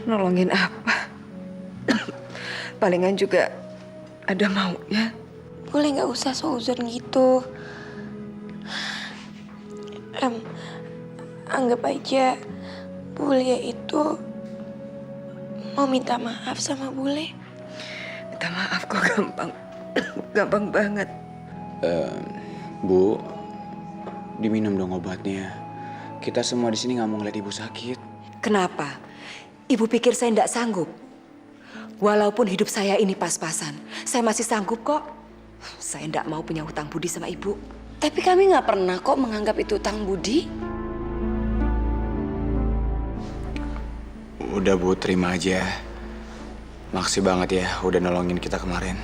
Nolongin apa? Palingan juga ada maunya. Boleh nggak usah seuzon gitu. Anggap aja Bule itu mau minta maaf sama Bule. Minta maaf kok gampang. Gampang banget. Bu, diminum dong obatnya. Kita semua di sini nggak mau ngeliat ibu sakit. Kenapa? Ibu pikir saya tidak sanggup? Walaupun hidup saya ini pas-pasan, saya masih sanggup kok. Saya tidak mau punya hutang budi sama ibu. Tapi kami nggak pernah kok menganggap itu utang budi. Udah Bu, terima aja. Makasih banget ya udah nolongin kita kemarin.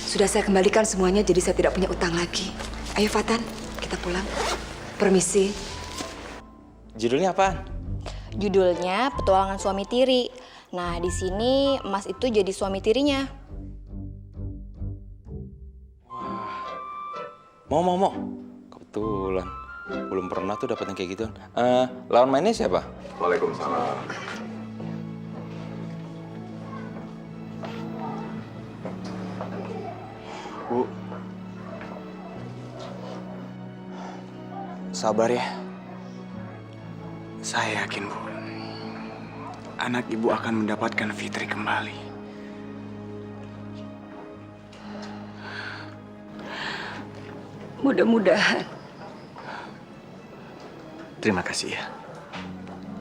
Sudah saya kembalikan semuanya, jadi saya tidak punya utang lagi. Ayo Fatan, kita pulang. Permisi. Judulnya apaan? Judulnya Petualangan Suami Tiri. Nah, di sini Mas itu jadi suami tirinya. Mau. Kebetulan. Belum pernah tuh dapet yang kayak gitu. Lawan mainnya siapa? Waalaikumsalam. Bu, sabar ya. Saya yakin, Bu, anak ibu akan mendapatkan Fitri kembali. Mudah-mudahan. Terima kasih ya.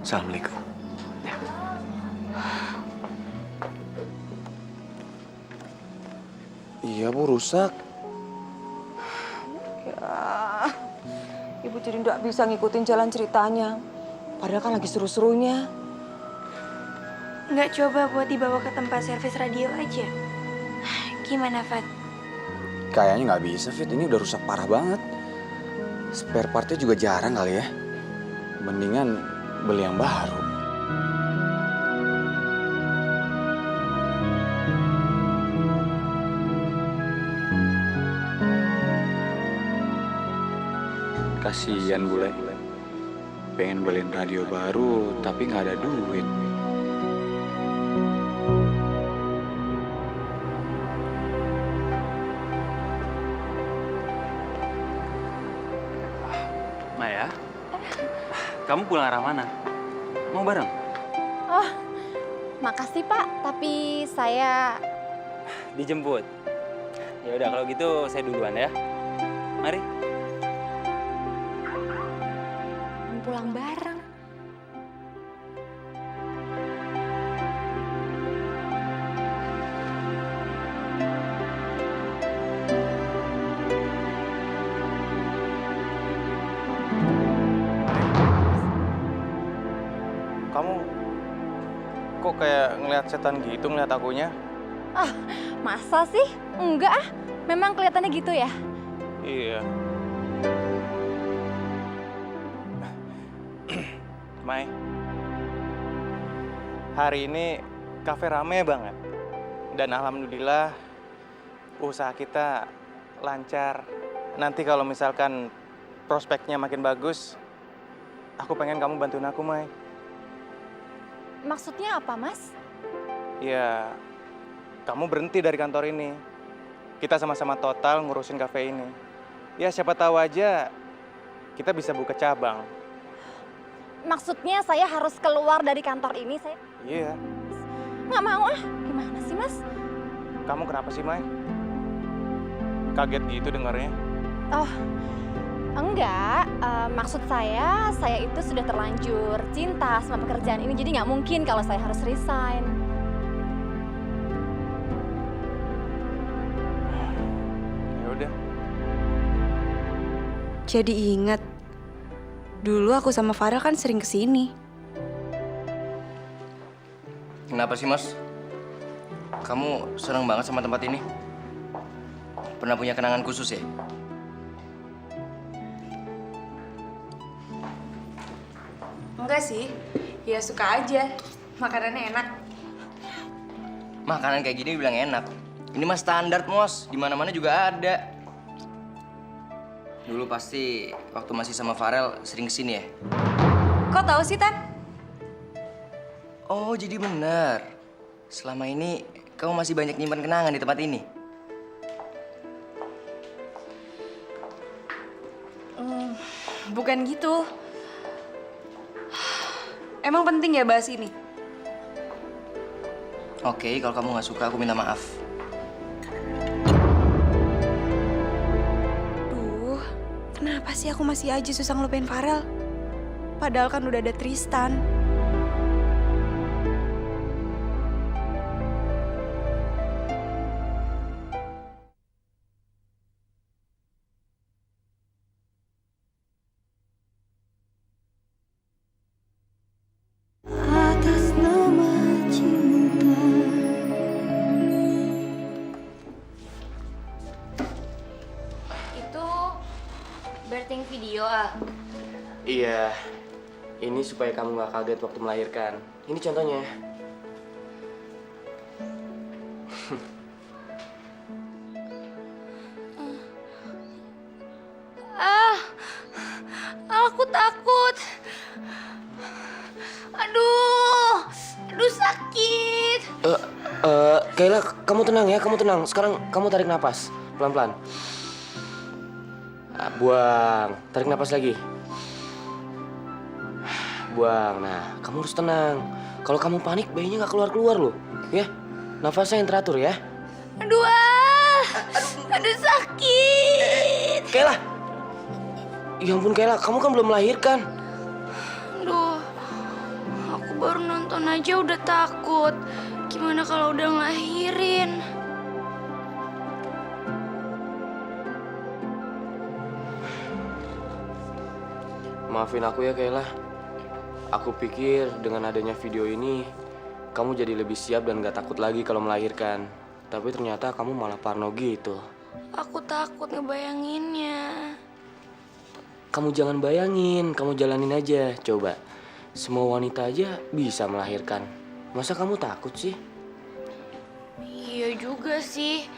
Assalamualaikum. Iya Bu, rusak. Ya, ibu jadi tidak bisa ngikutin jalan ceritanya. Padahal kan lagi seru-serunya. Nggak coba buat dibawa ke tempat servis radio aja. Gimana, Fat? Kayaknya nggak bisa, Fit. Ini udah rusak parah banget. Spare partnya juga jarang kali ya. Mendingan beli yang baru. Kasian Bule. Pengen beliin radio baru, tapi nggak ada duit. Maya, kamu pulang arah mana? Mau bareng? Oh, makasih Pak, tapi saya... Dijemput. Ya udah kalau gitu saya duluan ya. Mari. pulang bareng. Kamu kok kayak ngelihat setan gitu ngelihat akunya? Ah, masa sih? Enggak ah, memang kelihatannya gitu ya? Iya. Mai, hari ini kafe rame banget. Dan alhamdulillah usaha kita lancar. Nanti kalau misalkan prospeknya makin bagus, aku pengen kamu bantuin aku, Mai. Maksudnya apa, Mas? Ya, kamu berhenti dari kantor ini. Kita sama-sama total ngurusin kafe ini. Ya, siapa tahu aja kita bisa buka cabang. Maksudnya saya harus keluar dari kantor ini, saya? Iya. Nggak mau ah, gimana sih, Mas? Kamu kenapa sih, Mai? Kaget gitu dengarnya. Oh, enggak. Maksud saya itu sudah terlanjur cinta sama pekerjaan ini, jadi nggak mungkin kalau saya harus resign. Ya udah. Jadi ingat, dulu aku sama Farel kan sering kesini. Kenapa sih, Mas? Kamu senang banget sama tempat ini? Pernah punya kenangan khusus ya? Enggak sih, ya suka aja. Makanannya enak. Makanan kayak gini bilang enak. Ini mah standar, Mos. Di mana-mana juga ada. Dulu pasti waktu masih sama Farel sering kesini ya? Kok tahu sih, Tan? Oh, jadi benar. Selama ini kamu masih banyak nyimpan kenangan di tempat ini. Bukan gitu. Emang penting ya bahas ini? Oke, kalau kamu nggak suka, aku minta maaf. Duh, kenapa sih aku masih aja susah ngelupain Farel? Padahal kan udah ada Tristan. Itu birthing video, ah. Iya, ini supaya kamu nggak kaget waktu melahirkan. Ini contohnya. Aku takut. Aduh sakit. Kayla, kamu tenang ya, kamu tenang. Sekarang kamu tarik napas, pelan-pelan. Buang, tarik napas lagi. Buang, nah kamu harus tenang. Kalau kamu panik, bayinya nggak keluar-keluar loh. Ya, nafasnya yang teratur ya. Aduh sakit. Kayla! Ya ampun Kayla, kamu kan belum melahirkan. Aduh, aku baru nonton aja udah takut. Gimana kalau udah ngelahirin? Maafin aku ya Kayla. Aku pikir dengan adanya video ini, kamu jadi lebih siap dan gak takut lagi kalau melahirkan. Tapi ternyata kamu malah parno gitu. Aku takut ngebayanginnya. Kamu jangan bayangin, kamu jalanin aja. Coba, semua wanita aja bisa melahirkan. Masa kamu takut sih? Iya juga sih.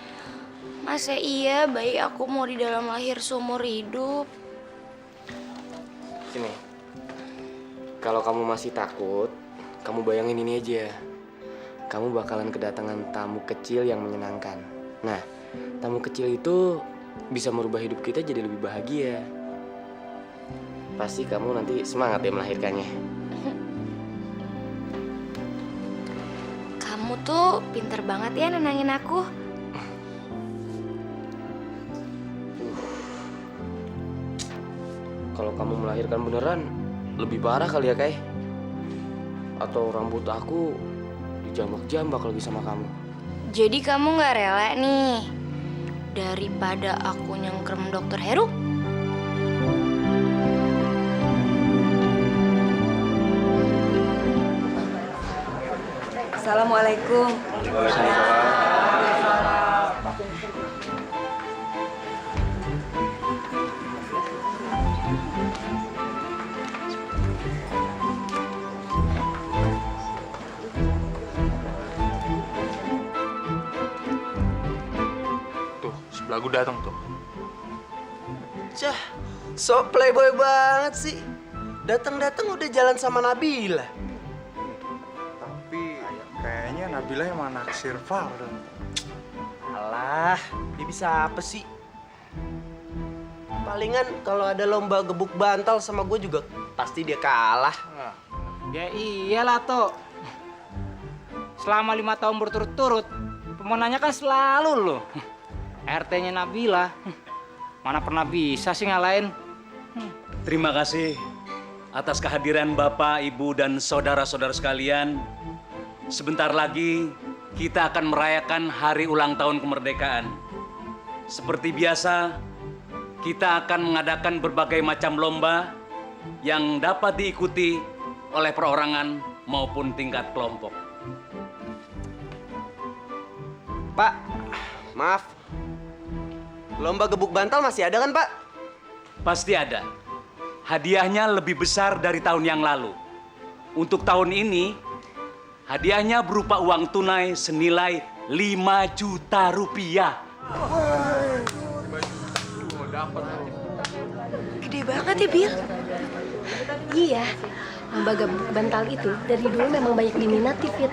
Masa iya bayi aku mau di dalam lahir seumur hidup? Sini. Kalau kamu masih takut, kamu bayangin ini aja. Kamu bakalan kedatangan tamu kecil yang menyenangkan. Nah, tamu kecil itu bisa merubah hidup kita jadi lebih bahagia. Pasti kamu nanti semangat ya melahirkannya. Kamu tuh pinter banget ya nenangin aku. Kalau kamu melahirkan beneran, lebih parah kali ya, Kay? Atau rambut aku dijambak-jambak lagi sama kamu. Jadi kamu nggak rela nih daripada aku nyengkrem Dokter Heru? Assalamualaikum. Tuh, sebelah gue datang tuh. Cah, so playboy banget sih. Datang-datang udah jalan sama Nabila. Tapi kayaknya Nabila emang naksir Farel. Alah, dia bisa apa sih? Palingan kalau ada lomba gebuk bantal sama gue juga pasti dia kalah. Ya iyalah, Tok. Selama 5 tahun berturut-turut, pemenangnya kan selalu lo. RT-nya Nabila. Mana pernah bisa sih ngalahin? Terima kasih atas kehadiran Bapak, Ibu, dan saudara-saudara sekalian. Sebentar lagi kita akan merayakan hari ulang tahun kemerdekaan. Seperti biasa, kita akan mengadakan berbagai macam lomba yang dapat diikuti oleh perorangan maupun tingkat kelompok. Pak, maaf. Lomba gebuk bantal masih ada kan, Pak? Pasti ada. Hadiahnya lebih besar dari tahun yang lalu. Untuk tahun ini, hadiahnya berupa uang tunai senilai 5 juta rupiah. Gede banget ya, Bil? Iya, lomba gebuk bantal itu dari dulu memang banyak diminati, Fit.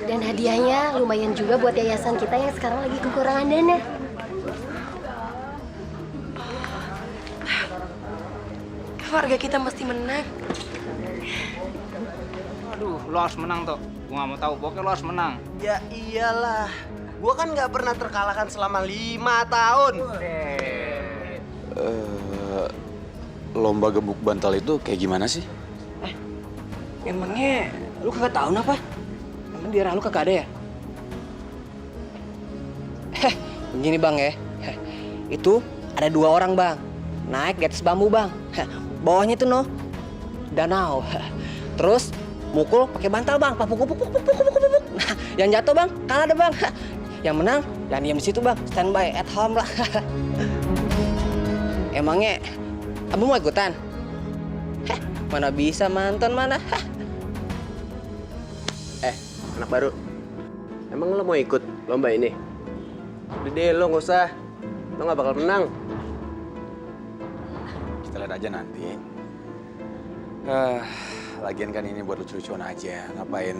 Dan hadiahnya lumayan juga buat yayasan kita yang sekarang lagi kekurangan dana. Keluarga kita mesti menang. Aduh, lo harus menang tuh. Gue gak mau tahu, pokoknya lo harus menang. Ya iyalah. Gua kan nggak pernah terkalahkan selama 5 tahun. Lomba gebuk bantal itu kayak gimana sih? Emangnya lu kagak tahu apa? Emang di daerah lu kagak ada ya? Begini bang ya. Itu ada 2 orang bang. Naik di atas bambu bang. Bawahnya itu danau. Terus mukul pakai bantal bang. Pukul. Nah, yang jatuh bang kalah deh bang. Yang menang jangan diam di situ bang. Standby at home lah. Emangnya abang mau ikutan? Mana bisa mantan mana? Anak baru. Emang lo mau ikut lomba ini? Udah deh, lo nggak usah. Lo nggak bakal menang. Kita lihat aja nanti. Lagian kan ini buat lucu-lucuan aja. Ngapain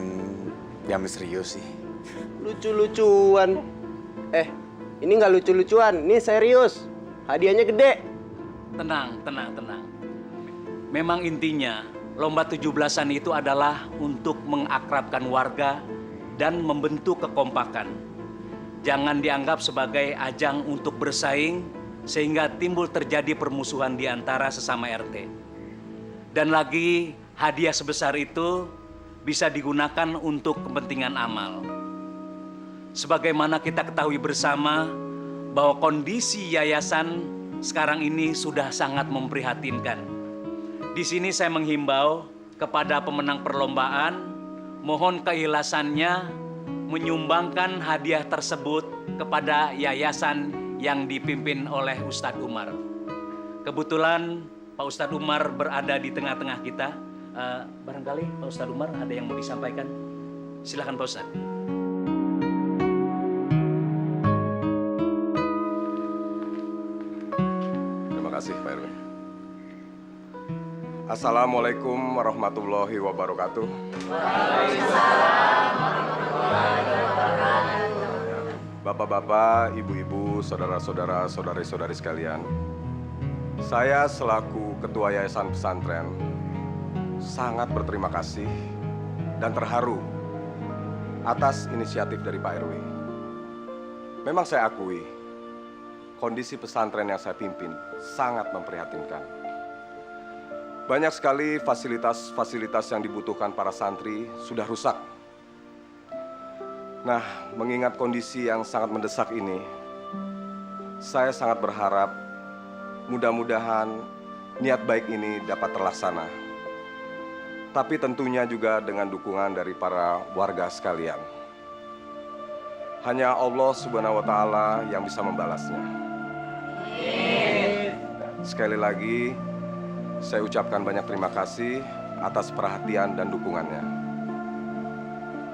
diambil serius sih? Lucu-lucuan. Ini nggak lucu-lucuan. Ini serius. Hadiahnya gede. Tenang. Memang intinya lomba 17-an itu adalah untuk mengakrabkan warga dan membentuk kekompakan. Jangan dianggap sebagai ajang untuk bersaing sehingga timbul terjadi permusuhan di antara sesama RT. Dan lagi hadiah sebesar itu bisa digunakan untuk kepentingan amal. Sebagaimana kita ketahui bersama bahwa kondisi yayasan sekarang ini sudah sangat memprihatinkan. Di sini saya menghimbau kepada pemenang perlombaan, mohon keikhlasannya menyumbangkan hadiah tersebut kepada yayasan yang dipimpin oleh Ustadz Umar. Kebetulan Pak Ustadz Umar berada di tengah-tengah kita. Barangkali Pak Ustadz Umar ada yang mau disampaikan. Silakan Pak Ustadz. Terima kasih Pak RW. Assalamualaikum warahmatullahi wabarakatuh. Bapak-bapak, ibu-ibu, saudara-saudara, saudari-saudari sekalian. Saya selaku Ketua Yayasan Pesantren sangat berterima kasih dan terharu atas inisiatif dari Pak RW. Memang saya akui, kondisi pesantren yang saya pimpin sangat memprihatinkan. Banyak sekali fasilitas-fasilitas yang dibutuhkan para santri sudah rusak. Nah, mengingat kondisi yang sangat mendesak ini, saya sangat berharap mudah-mudahan niat baik ini dapat terlaksana. Tapi tentunya juga dengan dukungan dari para warga sekalian. Hanya Allah Subhanahu wa Ta'ala yang bisa membalasnya. Sekali lagi, saya ucapkan banyak terima kasih atas perhatian dan dukungannya.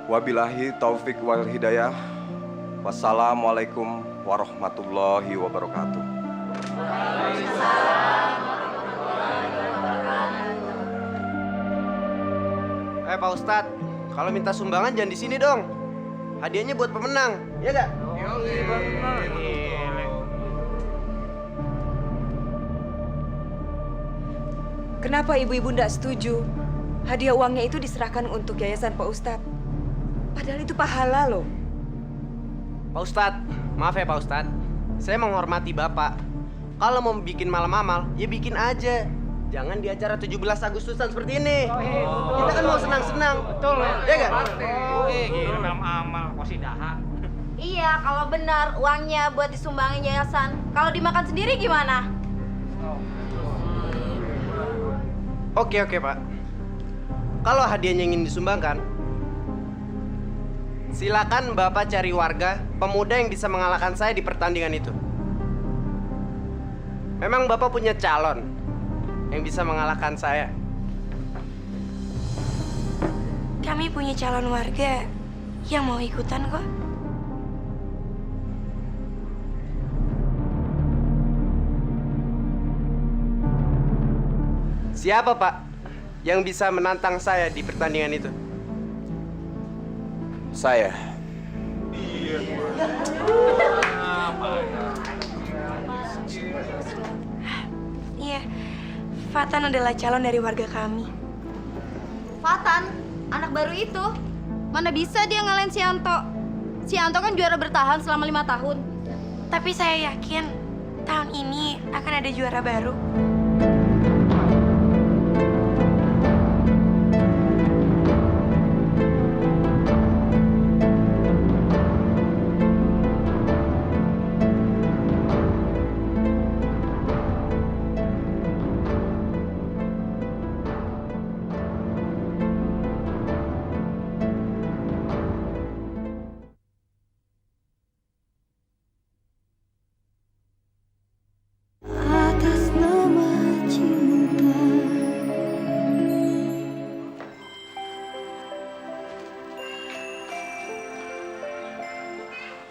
Wabillahi taufik wal hidayah. Wassalamualaikum warahmatullahi wabarakatuh. Pak Ustadz, kalau minta sumbangan jangan di sini dong. Hadiahnya buat pemenang, ya gak? Kenapa ibu-ibu ndak setuju? Hadiah uangnya itu diserahkan untuk yayasan Pak Ustadz. Padahal itu pahala loh. Pak Ustadz, maaf ya Pak Ustadz. Saya menghormati Bapak. Kalau mau bikin malam-amal, ya bikin aja. Jangan di acara 17 Agustusan seperti ini. Kita kan mau senang-senang. Betul. Ya gak? Gila malam-amal, kosidahan. Iya, kalau benar uangnya buat disumbangin yayasan. Kalau dimakan sendiri gimana? Oke Pak. Kalau hadiahnya ingin disumbangkan, silakan Bapak cari warga pemuda yang bisa mengalahkan saya di pertandingan itu. Memang Bapak punya calon yang bisa mengalahkan saya. Kami punya calon warga yang mau ikutan kok. Siapa Pak? yang bisa menantang saya di pertandingan itu? Saya. Iya, Fatan adalah calon dari warga kami. Fatan, anak baru itu. Mana bisa dia ngalahin si Anto? Si Anto kan juara bertahan selama 5 tahun. Tapi saya yakin tahun ini akan ada juara baru.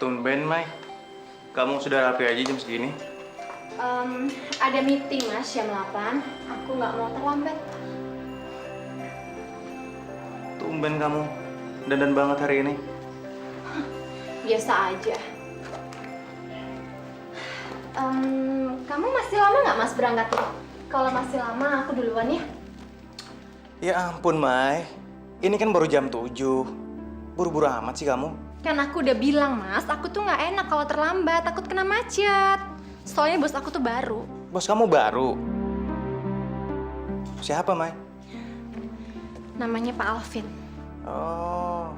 Tumben, Mai. Kamu sudah rapi aja jam segini? Ada meeting mas jam 8. Aku nggak mau terlambat. Tumben kamu. Dandan banget hari ini. Biasa aja. Kamu masih lama nggak mas berangkatnya? Kalau masih lama aku duluan ya. Ya ampun, Mai. Ini kan baru jam 7. Buru-buru amat sih kamu. Kan aku udah bilang mas, aku tuh nggak enak kalau terlambat, takut kena macet. Soalnya bos aku tuh baru. Bos kamu baru? Siapa, Mai? Namanya Pak Alvin. Oh,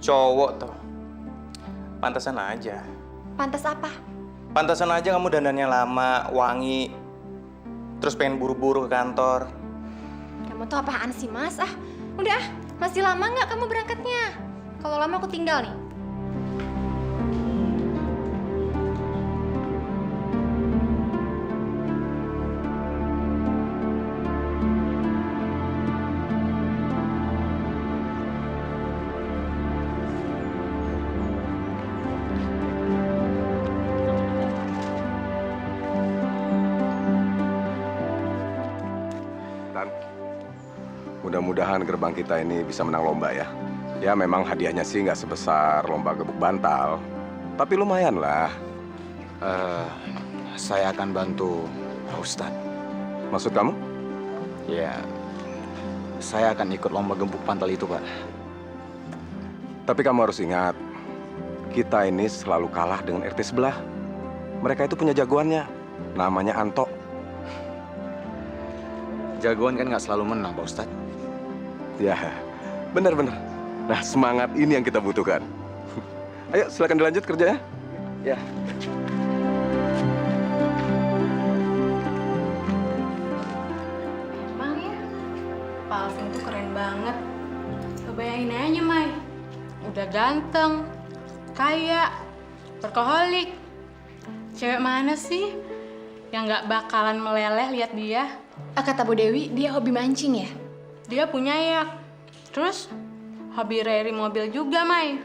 cowok tuh. Pantasan aja. Pantas apa? Pantasan aja kamu dandannya lama, wangi. Terus pengen buru-buru ke kantor. Kamu tuh apaan sih mas? Udah, masih lama nggak kamu berangkatnya? Kalau lama aku tinggal nih. Dan mudah-mudahan gerbang kita ini bisa menang lomba ya. Ya memang hadiahnya sih nggak sebesar lomba gebuk bantal, tapi lumayan lah. Saya akan bantu Pak Ustadz. Maksud kamu? Ya, saya akan ikut lomba gebuk bantal itu, Pak. Tapi kamu harus ingat, kita ini selalu kalah dengan RT sebelah. Mereka itu punya jagoannya, namanya Anto. Jagoan kan nggak selalu menang, Pak Ustadz. Ya, benar-benar. Nah, semangat ini yang kita butuhkan. Ayo, silakan dilanjut kerjanya. Ya. Emang ya, Pak Alvin tuh keren banget. Kebayangin aja, Mai. Udah ganteng, kaya, workaholic. Cewek mana sih yang nggak bakalan meleleh lihat dia? Kata Bu Dewi, dia hobi mancing ya? Dia punya yak. Terus hobi rally mobil juga, Mai.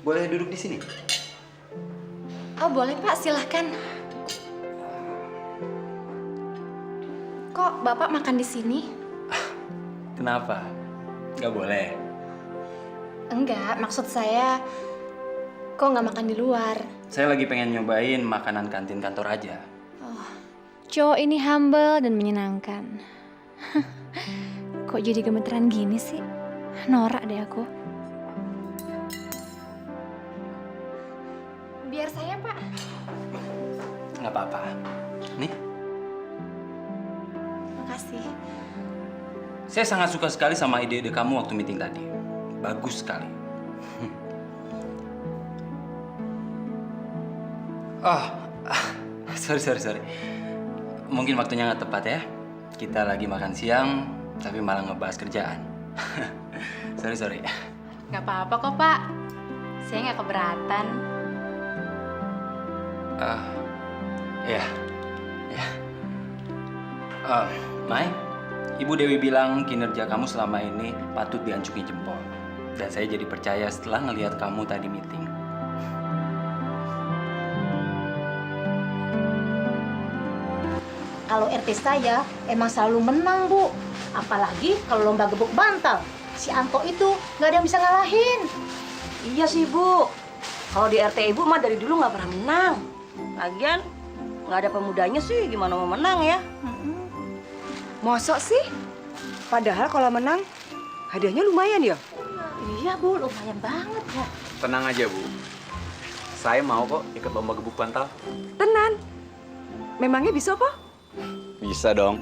Boleh duduk di sini? Oh boleh Pak, silahkan. Kok Bapak makan di sini? Kenapa? Nggak boleh? Enggak, maksud saya kok nggak makan di luar? Saya lagi pengen nyobain makanan kantin kantor aja. Cowok ini humble dan menyenangkan. Kok jadi gemeteran gini sih? Norak deh aku. Biar saya, Pak. Nggak apa-apa. Nih, Makasih. saya sangat suka sekali sama ide-ide kamu waktu meeting tadi. Bagus sekali. Sorry. Mungkin waktunya nggak tepat ya. Kita lagi makan siang, tapi malah ngebahas kerjaan. Sorry. Nggak apa-apa kok, Pak. Saya nggak keberatan. Ya. Mai, Ibu Dewi bilang kinerja kamu selama ini patut diancuki jempol. Dan saya jadi percaya setelah ngelihat kamu tadi meeting. Kalau RT saya emang selalu menang, Bu. Apalagi kalau lomba gebuk bantal. Si Anto itu nggak ada yang bisa ngalahin. Iya sih, Bu. Kalau di RT Ibu mah dari dulu nggak pernah menang. Lagian nggak ada pemudanya sih, gimana mau menang ya? Mosok sih? Padahal kalau menang, hadiahnya lumayan ya? Iya, Bu, lumayan banget ya. Tenang aja, Bu. Saya mau kok ikut lomba gebuk bantal. Tenan. Memangnya bisa, Pak? Bisa dong.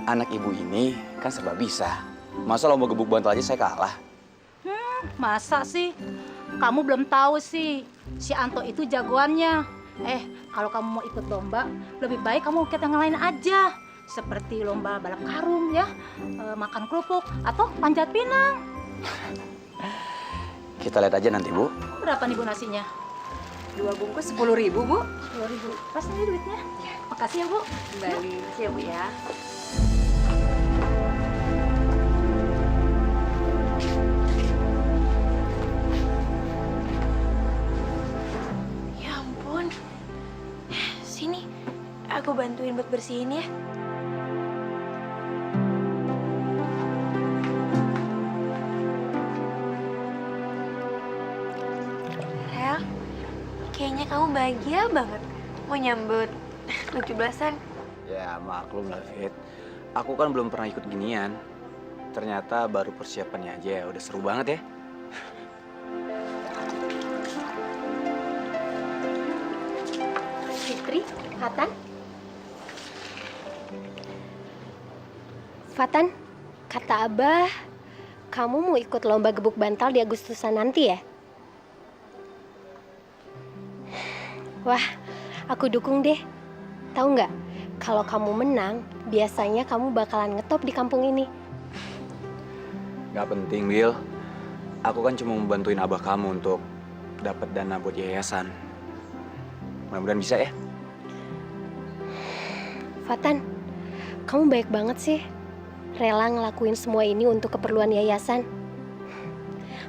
Anak ibu ini kan serba bisa. Masa lomba gebuk bantal aja saya kalah? Masa sih? Kamu belum tahu sih. Si Anto itu jagoannya. Kalau kamu mau ikut lomba, lebih baik kamu ikut yang lain aja. Seperti lomba balap karung ya, makan kerupuk, atau panjat pinang. Kita lihat aja nanti, Bu. Berapa nih, Bu, nasinya? 2 bungkus 10.000, Bu. 10.000. Pas nih duitnya. Makasih ya, Bu. Kembali. Makasih ya, Bu ya. Ya ampun. Sini, aku bantuin buat bersihin ya. Rel, kayaknya kamu bahagia banget mau nyambut 17-an. Ya maklum lah, Fit. Aku kan belum pernah ikut ginian. Ternyata baru persiapannya aja udah seru banget ya. Fitri, Fatan. Fatan, kata Abah, kamu mau ikut lomba gebuk bantal di Agustusan nanti ya? Wah, aku dukung deh. Tahu nggak, kalau kamu menang, biasanya kamu bakalan ngetop di kampung ini. Gak penting, Will. Aku kan cuma membantuin abah kamu untuk dapat dana buat yayasan. Mudah-mudahan bisa ya. Fatan, kamu baik banget sih. Rela ngelakuin semua ini untuk keperluan yayasan.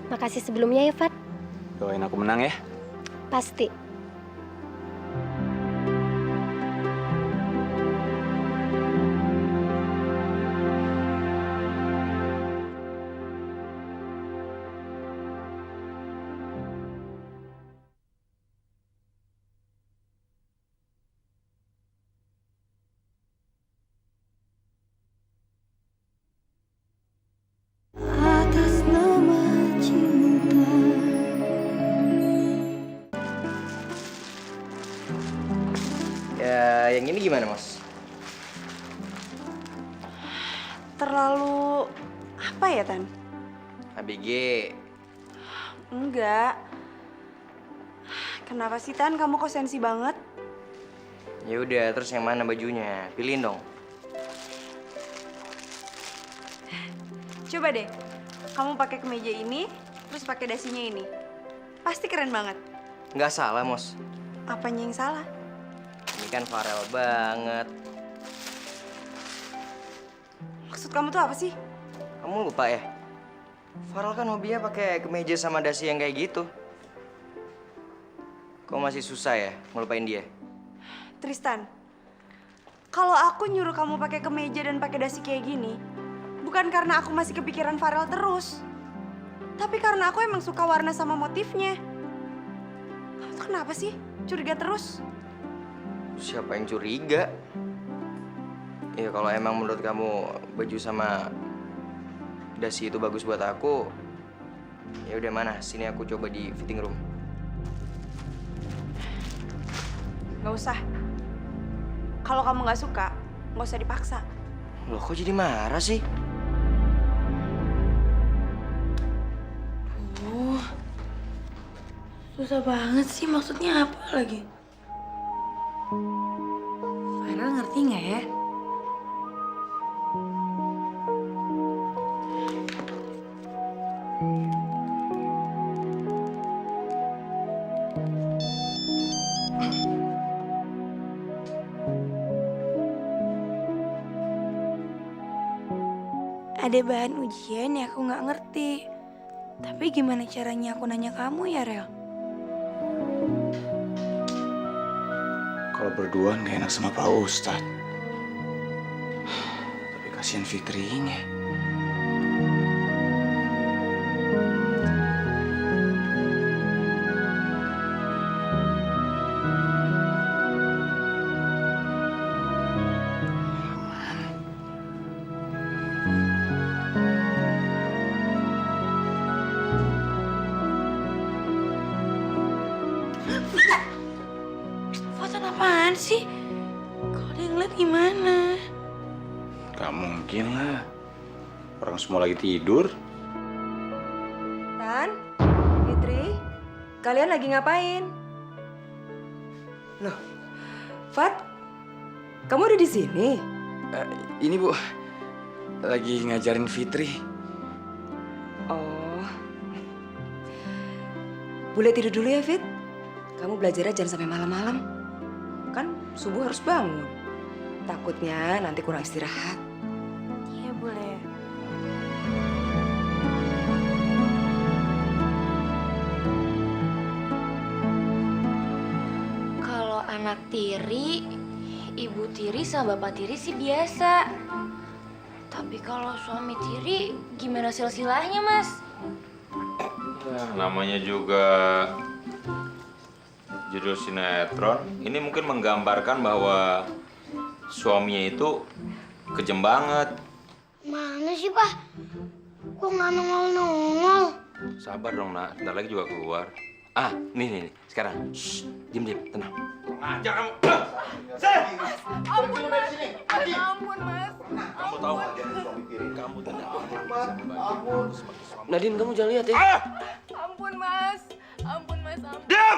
Makasih sebelumnya ya, Fat. Doain aku menang ya. Pasti. Atas nama cinta. Ya, yang ini gimana, Mas? Terlalu apa ya, Tan? ABG. Enggak. Kenapa sih, Tan? Kamu kok sensi banget? Ya udah, terus yang mana bajunya? Pilihin dong. Coba deh, kamu pakai kemeja ini, terus pakai dasinya ini. Pasti keren banget. Nggak salah, Mos. Apanya yang salah? Ini kan Farel banget. Maksud kamu tuh apa sih? Kamu lupa ya? Farel kan hobinya pakai kemeja sama dasi yang kayak gitu. Kok masih susah ya ngelupain dia? Tristan, kalau aku nyuruh kamu pakai kemeja dan pakai dasi kayak gini, bukan karena aku masih kepikiran Farel terus. Tapi karena aku emang suka warna sama motifnya. Kamu tuh kenapa sih? Curiga terus? Siapa yang curiga? Ya kalau emang menurut kamu baju sama dasi itu bagus buat aku, ya udah mana? Sini aku coba di fitting room. Gak usah. Kalau kamu gak suka, gak usah dipaksa. Loh kok jadi marah sih? Susah banget sih, maksudnya apa lagi? Farel ngerti nggak ya? Ada bahan ujian yang aku nggak ngerti. Tapi gimana caranya aku nanya kamu ya, Rel? Kalau berdua nggak enak sama Pak Ustadz. Kasihan Fitrinya. Fatan apaan sih? Kalau dia ngeliat gimana? Gak mungkin lah. Orang semua lagi tidur. Tan, Fitri, kalian lagi ngapain? Loh, Fat, kamu udah di sini? Ini Bu, lagi ngajarin Fitri. Oh, boleh tidur dulu ya, Fit? Kamu belajarnya jangan sampai malam-malam. Kan subuh harus bangun. Takutnya nanti kurang istirahat. Iya boleh. Kalau anak tiri, ibu tiri sama bapak tiri sih biasa. Tapi kalau suami tiri, gimana silsilahnya, Mas? Ya, namanya juga judul sinetron. Ini mungkin menggambarkan bahwa suaminya itu kejam banget. Mana sih, Pak? Kok nggak nongol-nongol? Sabar dong, Nak. Ntar lagi juga keluar. Ah, nih. Sekarang. Shh, diem, tenang. Ngajak kamu. Ampun, Mas. Ampun, Mas. Kamu tahu kamu tenang. Nadine, kamu jangan lihat ya. Ampun, Mas. Ampun, Mas. Ampun. Diam!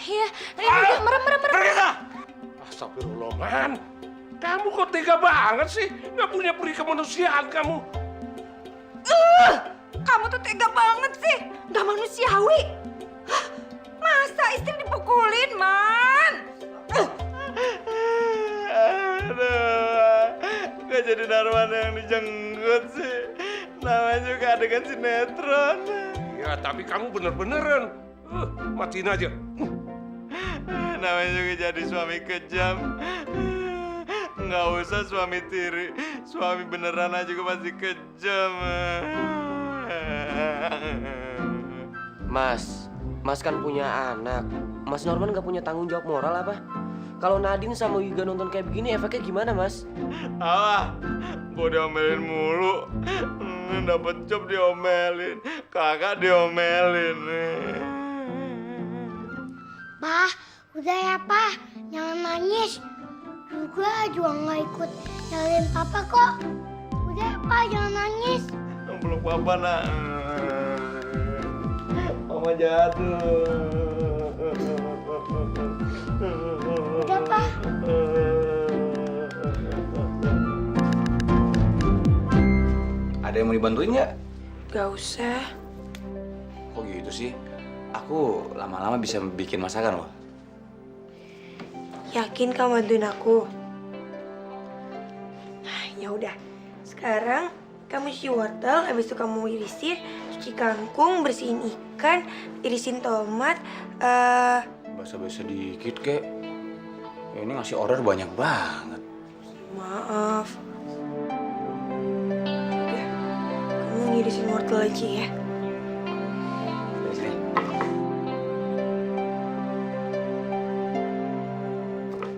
Iya, udah merem. Pergi kah? Astagfirullah, man. Kamu kok tega banget sih? Nggak punya peri kemanusiaan kamu. Kamu tuh tega banget sih. Nggak manusiawi. Hah? Masa istri dipukulin, Man? Aduh, kok jadi Darman yang dijenggut sih? Namanya juga adegan sinetron. Ya, tapi kamu bener-beneran. Matiin aja. Namanya juga jadi suami kejam. Nggak usah suami tiri. Suami beneran aja juga masih kejam. Mas kan punya anak. Mas Norman nggak punya tanggung jawab moral apa? Kalau Nadine sama Yuga nonton kayak begini, efeknya gimana, Mas? Alah, gua diomelin mulu. Dapet job diomelin, kakak diomelin. Pak, udah ya, Pak. Jangan nangis. juga nggak ikut nyariin papa kok. Udah, Pak, jangan nangis. Peluk papa, nak. Mama jatuh. Udah, Pak. Ada yang mau dibantuin nggak? Gak usah. Kok gitu sih? Aku lama-lama bisa bikin masakan loh. Yakin kamu bantuin aku? Ya udah. Sekarang kamu cuci wortel, habis itu kamu irisin, cuci kangkung, bersihin ikan, irisin tomat. Basa-basa dikit kek. Ini ngasih order banyak banget. Maaf. Udah, kamu ngirisin wortel aja ya.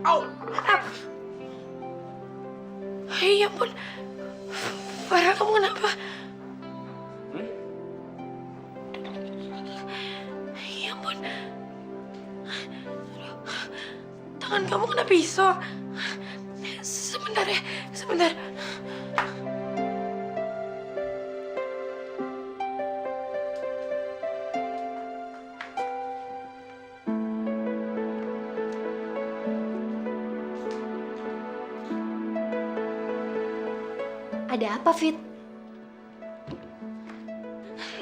Au! Ya ampun. Farah, kamu kenapa? Ya ampun. Tangan kamu kena pisau. Sebentar ya, sebentar. Ada apa, Fit?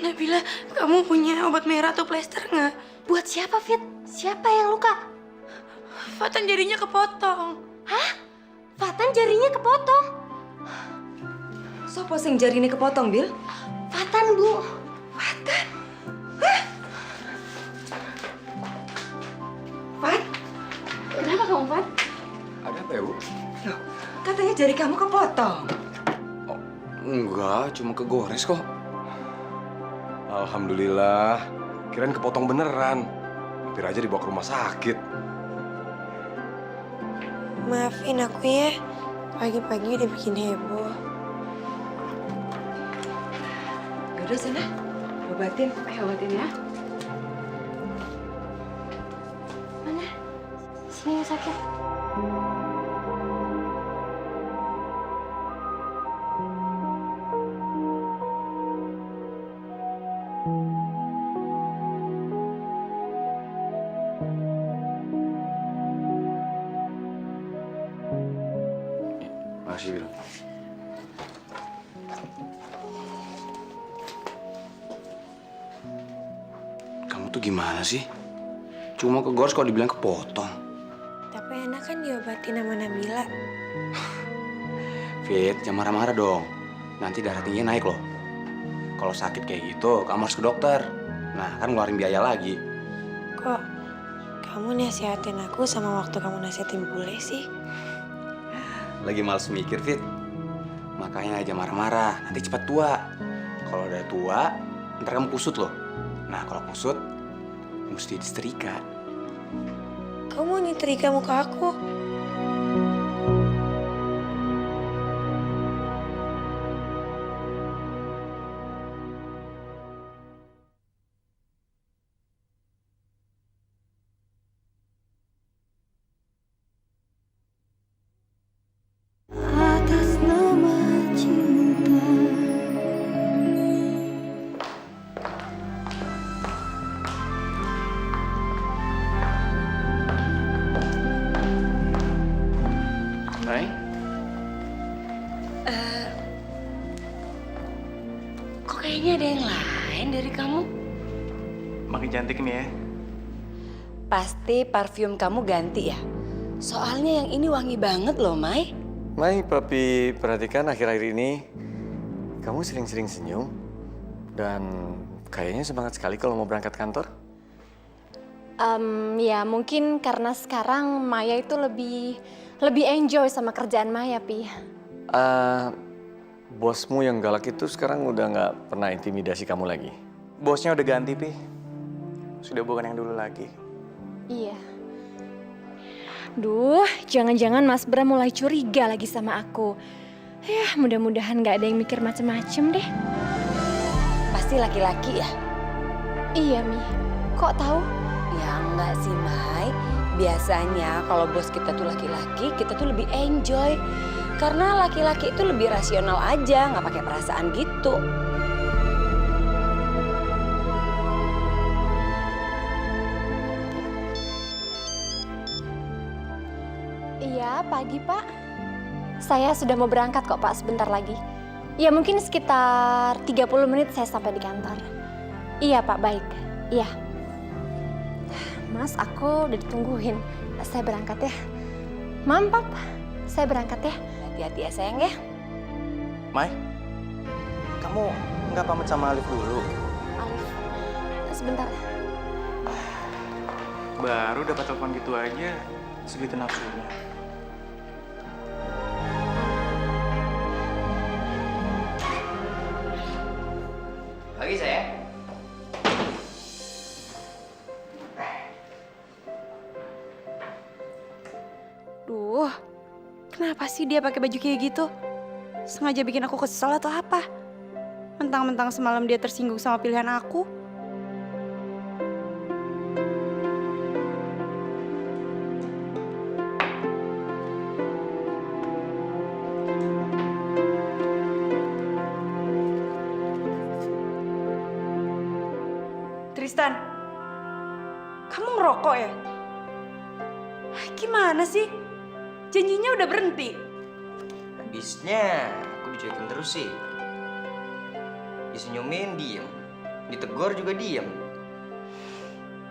Nabila, kamu punya obat merah atau plester nggak? Buat siapa, Fit? Siapa yang luka? Fatan jarinya kepotong. Hah? Fatan jarinya kepotong? Sopo sing jarine kepotong, Bil? Fatan, Bu. Fatan? Hah? Fat? Kenapa kamu, Fat? Ada apa ya, Bu? Loh, katanya jari kamu kepotong. Enggak, cuma kegores kok. Alhamdulillah, kirain kepotong beneran. Hampir aja dibawa ke rumah sakit. Maafin aku ya, pagi-pagi udah bikin heboh. Udah sana, obatin. Ayo obatin ya. Mana? Sini yang sakit. Makasih, Bil. Kamu tuh gimana sih? Cuma kegores kok dibilang kepotong. Tapi enak kan diobatin sama Nabila. Fit, jangan marah-marah dong. Nanti darah tingginya naik loh. Kalau sakit kayak gitu, kamu harus ke dokter. Nah, kan ngeluarin biaya lagi. Kok kamu nasihatin aku sama waktu kamu nasihatin bule sih? Lagi males mikir, Fit. Makanya aja marah-marah, nanti cepat tua. Kalau udah tua, ntar kamu kusut loh. Nah, kalau kusut, mesti disetrika. Kamu mau nyetrika muka aku? Atas nama cinta. Hai. Kok kayaknya ada yang lain dari kamu? Makin cantik nih ya. Pasti parfum kamu ganti ya? Soalnya yang ini wangi banget loh, Mai. Mai, Papi perhatikan akhir-akhir ini kamu sering-sering senyum dan kayaknya semangat sekali kalau mau berangkat kantor. Ya mungkin karena sekarang Maya itu lebih enjoy sama kerjaan Maya, Pi. Bosmu yang galak itu sekarang udah nggak pernah intimidasi kamu lagi. Bosnya udah ganti, Pi. Sudah bukan yang dulu lagi. Iya. Duh, jangan-jangan Mas Bram mulai curiga lagi sama aku. Ya, mudah-mudahan nggak ada yang mikir macem-macem deh. Pasti laki-laki ya? Iya, Mi. Kok tahu? Ya enggak sih, Mai. Biasanya kalau bos kita tuh laki-laki, kita tuh lebih enjoy. Karena laki-laki itu lebih rasional aja, nggak pakai perasaan gitu. Iya, pagi, Pak. Saya sudah mau berangkat kok, Pak, sebentar lagi. Ya, mungkin sekitar 30 menit saya sampai di kantor. Iya, Pak, baik. Iya. Mas, aku udah ditungguin. Saya berangkat ya. Mam, Pap, saya berangkat ya. Hati-hati ya, sayang ya. Mai, kamu nggak pamit sama Alif dulu? Alif, sebentar. Baru dapat telepon gitu aja, segitu nafsunya. Pagi saya. Duh, kenapa sih dia pakai baju kayak gitu? Sengaja bikin aku kesel atau apa? Mentang-mentang semalam dia tersinggung sama pilihan aku. Tristan, kamu ngerokok ya? Gimana sih? Janjinya udah berhenti. Habisnya aku dicuekin terus sih. Disenyumin diem, ditegur juga diem.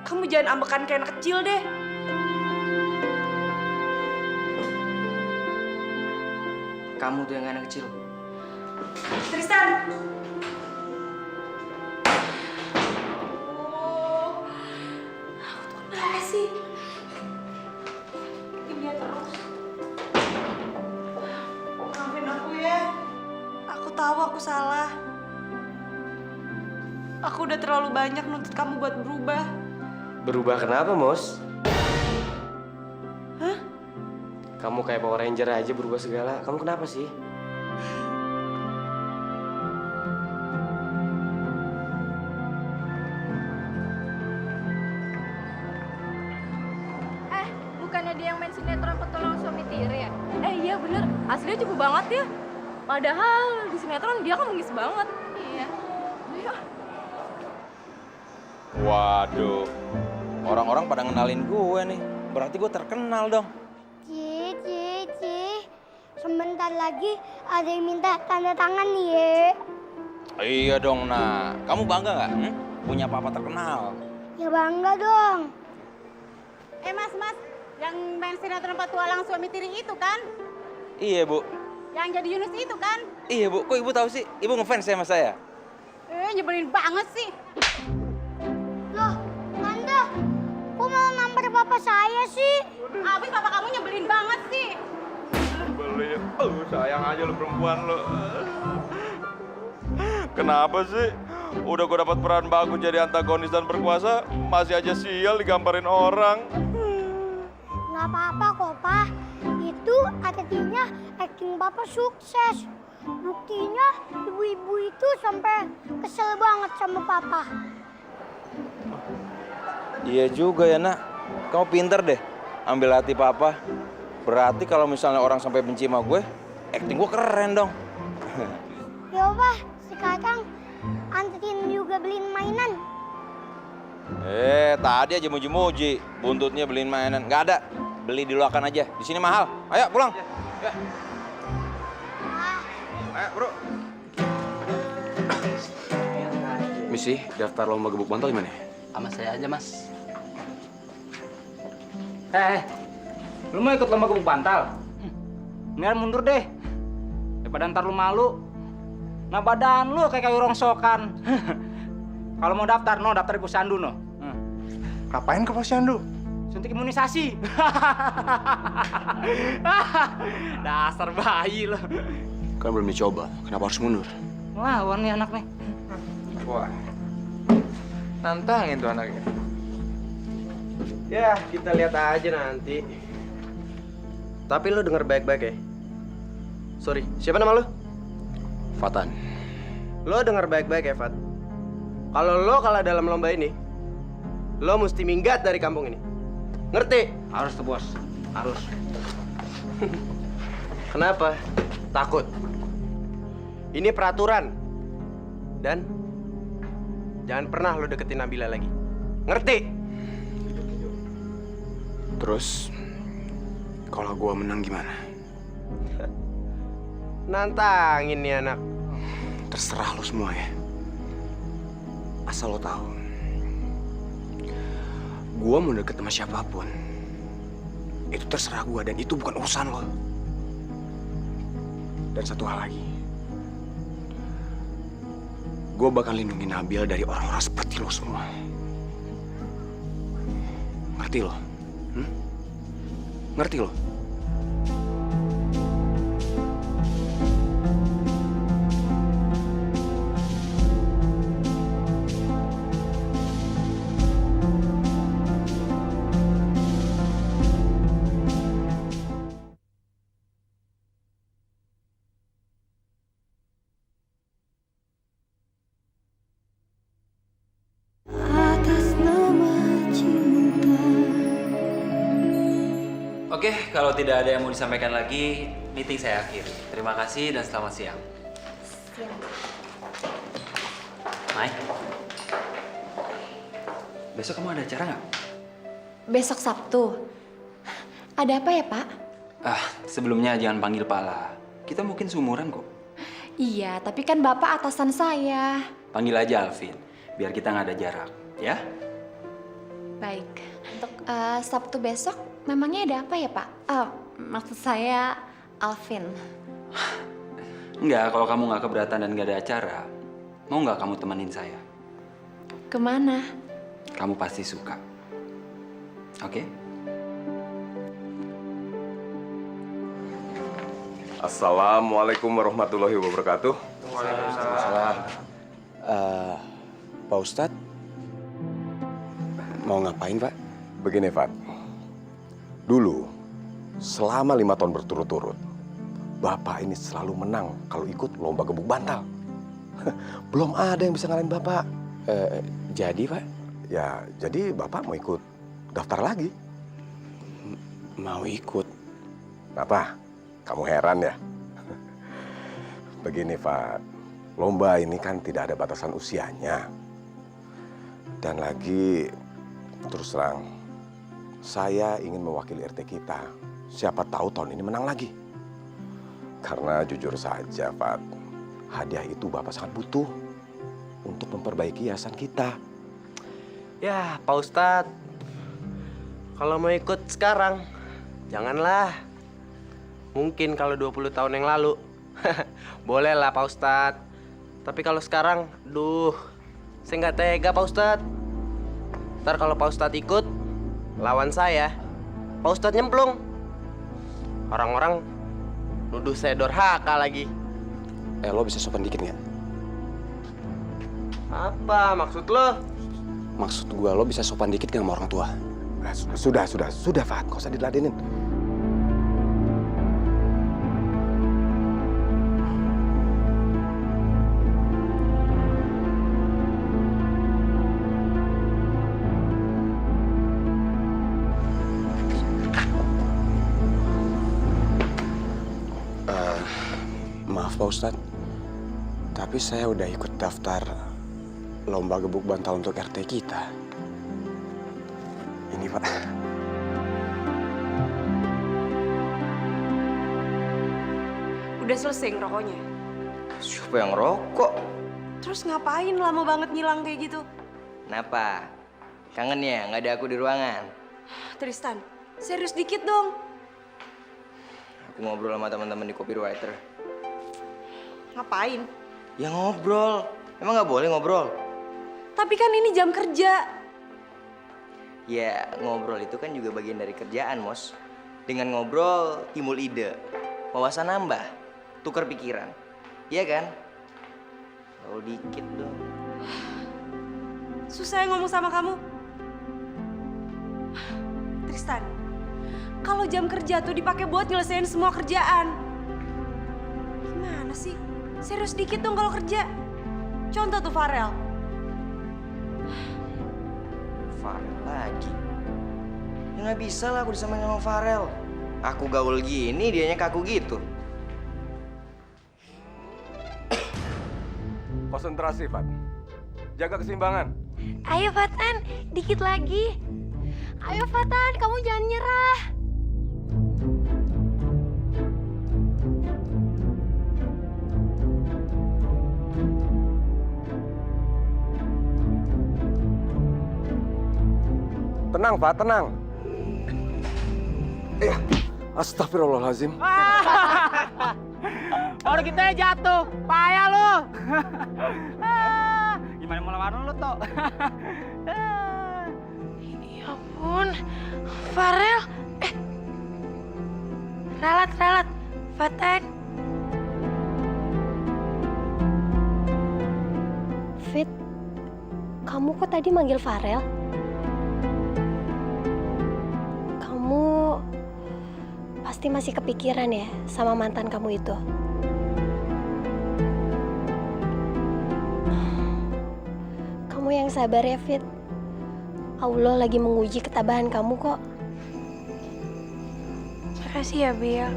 Kamu jangan ambekan kayak anak kecil deh. Kamu tuh yang anak kecil. Tristan! Kenapa sih? Ini dia terus. Maafin aku ya. Aku tahu aku salah. Aku udah terlalu banyak nuntut kamu buat berubah. Berubah kenapa, Mos? Hah? Kamu kayak Power Ranger aja berubah segala. Kamu kenapa sih? Bukannya dia yang main sinetron Petolong Suami Tiri ya? Iya bener, aslinya cukup banget ya. Padahal di sinetron dia kan bengis banget. Iya. Ayo. Waduh, orang-orang pada ngenalin gue nih. Berarti gue terkenal dong. Ci. Sebentar lagi ada yang minta tanda tangan nih ya. Iya dong, Nak. Kamu bangga nggak? Punya papa terkenal. Ya bangga dong. Mas, yang main sinetron Petualang Suami Tiri itu kan? Iya, Bu. Yang jadi Yunus itu kan? Iya, Bu. Kok Ibu tahu sih? Ibu ngefans sama saya. Nyebelin banget sih. Loh, Tante, kok malah nampar papa saya sih? Abis papa kamu nyebelin banget sih. Nyebelin. Sayang aja lu perempuan lu. Kenapa sih? Udah gue dapat peran bagus jadi antagonis dan berkuasa, masih aja sial digambarin orang. Nggak apa-apa kok, Pak. Itu artinya acting Papa sukses. Buktinya ibu-ibu itu sampai kesel banget sama Papa. Iya juga ya, Nak. Kamu pinter deh ambil hati papa. Berarti kalau misalnya orang sampai benci sama gue, acting gue keren dong. Ya Pak, sekarang anterin juga beliin mainan. Tadi aja muji-muji, buntutnya beliin mainan. Nggak ada, beli di loakan aja. Di sini mahal. Ayo pulang. Ya. Ayo bro. Misi, daftar lomba gebuk bantal gimana? Sama saya aja, Mas. Lu mau ikut lomba gebuk bantal? Mendingan mundur deh. Daripada ntar lu malu. Nah badan lu kayak kayu rongsokan. Kalau mau daftar, daftar di posyandu, Ngapain ke posyandu? Suntik imunisasi. Dasar bayi lo. Kan belum dicoba, kenapa harus mundur? Lawan nih anak nih. Wah, nantangin tuh anaknya. Ya, kita lihat aja nanti. Tapi lu denger baik-baik ya. Sorry, siapa nama lu? Fatan. Lo denger baik-baik ya, Fat. Kalau lo kalah dalam lomba ini, lo mesti minggat dari kampung ini. Ngerti? Harus tuh, Bos. Harus. Kenapa? Takut. Ini peraturan. Dan jangan pernah lo deketin Nabila lagi. Ngerti? Terus, kalau gua menang gimana? Nantangin nih anak. Terserah lo semua ya. Asal lo tahu, gua mau deket sama siapapun, itu terserah gua dan itu bukan urusan lo. Dan satu hal lagi, gua bakal lindungi Nabil dari orang-orang seperti lo semua. Ngerti lo? Ngerti lo? Oke, kalau tidak ada yang mau disampaikan lagi, meeting saya akhiri. Terima kasih dan selamat siang. Mai, besok kamu ada acara nggak? Besok Sabtu. Ada apa ya, Pak? Sebelumnya jangan panggil Pala. Kita mungkin seumuran kok. Iya, tapi kan Bapak atasan saya. Panggil aja Alvin, biar kita nggak ada jarak, ya? Baik. Untuk Sabtu besok, memangnya ada apa ya, Pak? Maksud saya Alvin. Enggak, kalau kamu nggak keberatan dan nggak ada acara, mau nggak kamu temenin saya? Kemana? Kamu pasti suka. Oke? Assalamualaikum warahmatullahi wabarakatuh. Waalaikumsalam. Pak Ustadz, mau ngapain Pak? Begini Pak, dulu selama 5 tahun berturut-turut, Bapak ini selalu menang kalau ikut lomba gebuk bantal. Belum ada yang bisa ngalahin Bapak. Jadi Pak? Ya, jadi Bapak mau ikut daftar lagi. Mau ikut? Apa? Kamu heran ya? Begini Pak, lomba ini kan tidak ada batasan usianya. Dan lagi, terus terang, saya ingin mewakili RT kita. Siapa tahu tahun ini menang lagi. Karena jujur saja Pak, hadiah itu Bapak sangat butuh untuk memperbaiki yayasan kita. Ya, Pak Ustadz, kalau mau ikut sekarang, janganlah. Mungkin kalau 20 tahun yang lalu, boleh lah Pak Ustadz. Tapi kalau sekarang, saya nggak tega Pak Ustadz. Ntar kalau Pak Ustadz ikut, lawan saya, Pak Ustadz nyemplung. Orang-orang nuduh saya durhaka lagi. Lo bisa sopan dikit nggak? Apa maksud lo? Maksud gua lo bisa sopan dikit nggak sama orang tua? Nah, sudah Fat, nggak usah diladenin. Maaf Pak Ustadz, tapi saya udah ikut daftar lomba gebuk bantal untuk RT kita. Ini Pak. Udah selesai ngerokoknya? Siapa yang rokok? Terus ngapain lama banget ngilang kayak gitu? Kenapa? Kangen ya nggak ada aku di ruangan? Tristan, serius dikit dong. Aku ngobrol sama teman-teman di copywriter. Ngapain? Ya ngobrol. Emang nggak boleh ngobrol? Tapi kan ini jam kerja. Ya ngobrol itu kan juga bagian dari kerjaan, Mos. Dengan ngobrol timbul ide, wawasan nambah, tukar pikiran. Iya kan? Kalau dikit dong. Susah ya ngomong sama kamu. Tristan, kalau jam kerja tuh dipakai buat nyelesain semua kerjaan. Gimana sih? Serius dikit dong kalau kerja. Contoh tuh Farel. Farel lagi. Ya nggak bisa lah aku disamain sama Farel. Aku gaul gini, dianya kaku gitu. Konsentrasi, Fat. Jaga keseimbangan. Ayo Fatan, dikit lagi. Ayo Fatan, kamu jangan nyerah. Tenang, Fat, tenang. Astagfirullahaladzim. Baru kita jatuh, payah lu. Gimana mau lawan lu, Tok? Ya ampun, Farel. Ralat, Fatan. Fit, kamu kok tadi manggil Farel? Kamu pasti masih kepikiran ya sama mantan kamu itu? Kamu yang sabar ya, Fit. Allah lagi menguji ketabahan kamu kok. Makasih ya, Bel.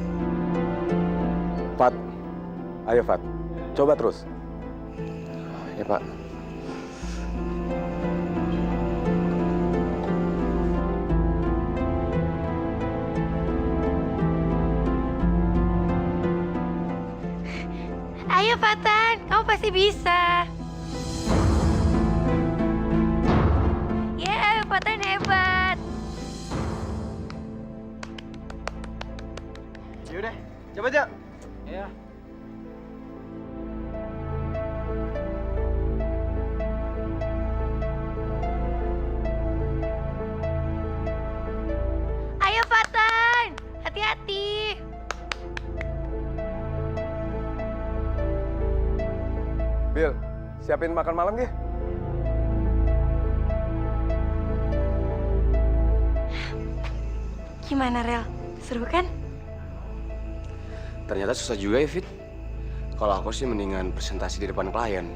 Fat, ayo Fat, coba terus. Ya Pak. Ayo Fatan, kamu pasti bisa. Ya, Fatan hebat. Yaudah, coba aja. Iya. Ayo Fatan, hati-hati. Bill, siapin makan malam ya. Gimana, Rel? Seru kan? Ternyata susah juga ya, Fit. Kalau aku sih mendingan presentasi di depan klien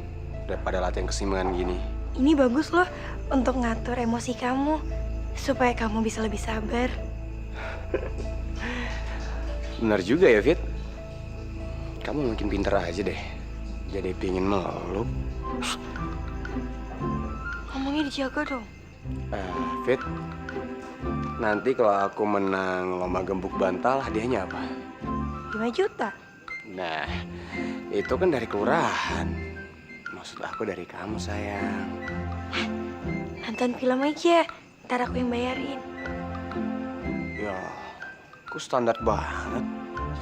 daripada latihan keseimbangan gini. Ini bagus loh untuk ngatur emosi kamu supaya kamu bisa lebih sabar. Benar juga ya, Fit. Kamu mungkin pinter aja deh. Jadi pingin meluk. Ngomongnya dijaga dong. Fit, nanti kalau aku menang lomba gembuk bantal, hadiahnya apa? 5 juta. Nah, itu kan dari kelurahan. Maksud aku dari kamu, sayang. Nonton film aja, ntar aku yang bayarin. Ya, aku standar banget.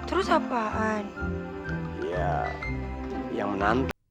Terus apaan? Ya, yang menantang.